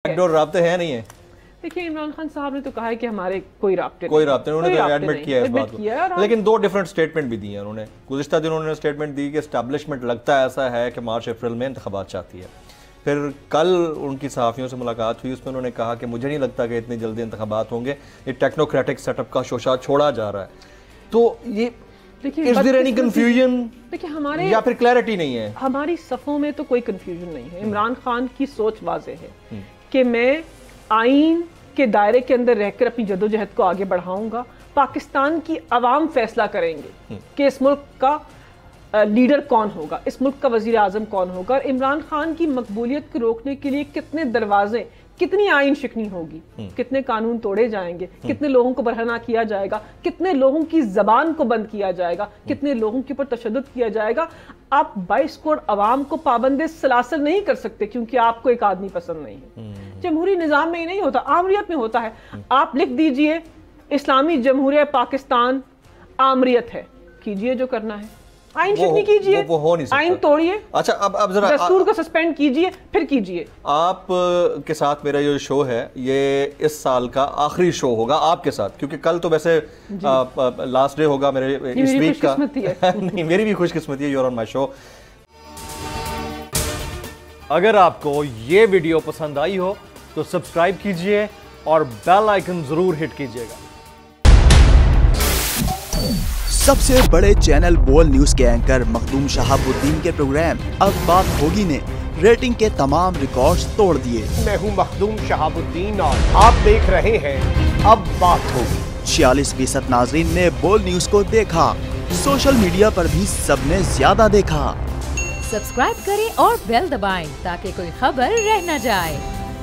Backdoor राब्ते हैं नहीं है। देखिए इमरान खान साहब ने तो कहा है कि हमारे कोई राब्ते उन्होंने तो एडमिट किया है इस बात को, लेकिन दो डिफरेंट स्टेटमेंट भी दी हैं उन्होंने। गुज़िश्ता दिनों उन्होंने स्टेटमेंट दी कि एस्टैब्लिशमेंट लगता है ऐसा है कि मार्च अप्रैल में इंतखाबात चाहती है। फिर कल उनकी सहाफ़ियों से मुलाकात हुई, उसमें उन्होंने कहा कि मुझे नहीं लगता कि इतनी जल्दी इंतखाबात होंगे, ये टेक्नोक्रेटिक सेटअप का शोशा छोड़ा जा रहा है। तो ये देखिए कंफ्यूजन देखिए हमारे या फिर क्लैरिटी नहीं है। हमारी सफ़ों में तो कोई कंफ्यूजन नहीं है। इमरान खान की सोच वाज़ेह है कि मैं आईन के दायरे के अंदर रहकर अपनी जदोजहद को आगे बढ़ाऊंगा। पाकिस्तान की अवाम फैसला करेंगे कि इस मुल्क का लीडर कौन होगा, इस मुल्क का वजीर आजम कौन होगा, और इमरान खान की मकबूलियत को रोकने के लिए कितने दरवाजे, कितनी आईन शिकनी होगी, कितने कानून तोड़े जाएंगे, कितने लोगों को बरहना किया जाएगा, कितने लोगों की जबान को बंद किया जाएगा, कितने लोगों के ऊपर तशद्दुद किया जाएगा। आप 22 करोड़ अवाम को पाबंदे सलासल नहीं कर सकते क्योंकि आपको एक आदमी पसंद नहीं है। जमहूरी निजाम में ही नहीं होता, आमरियत में होता है। आप लिख दीजिए इस्लामी जमहूरिया पाकिस्तान आमरियत है, कीजिए जो करना है, आइन शिकनी कीजिए, वो हो नहीं सकता। आइन तोड़िए। अच्छा अब जरा दस्तूर को सस्पेंड कीजिए, फिर कीजिए। आप के साथ मेरा जो शो है ये इस साल का आखिरी शो होगा आपके साथ, क्योंकि कल तो वैसे लास्ट डे होगा मेरे इस वीक का। नहीं, मेरी भी खुशकिस्मती है, you are on my show. अगर आपको ये वीडियो पसंद आई हो तो सब्सक्राइब कीजिए और बेल आइकन जरूर हिट कीजिएगा। सबसे बड़े चैनल बोल न्यूज के एंकर मखदूम शहाबुद्दीन के प्रोग्राम अब बात होगी ने रेटिंग के तमाम रिकॉर्ड्स तोड़ दिए। मैं हूं मखदूम शहाबुद्दीन और आप देख रहे हैं अब बात होगी। 46% नाजरीन ने बोल न्यूज को देखा, सोशल मीडिया पर भी सबने ज्यादा देखा। सब्सक्राइब करें और बेल दबाएं ताकि कोई खबर रह न जाए।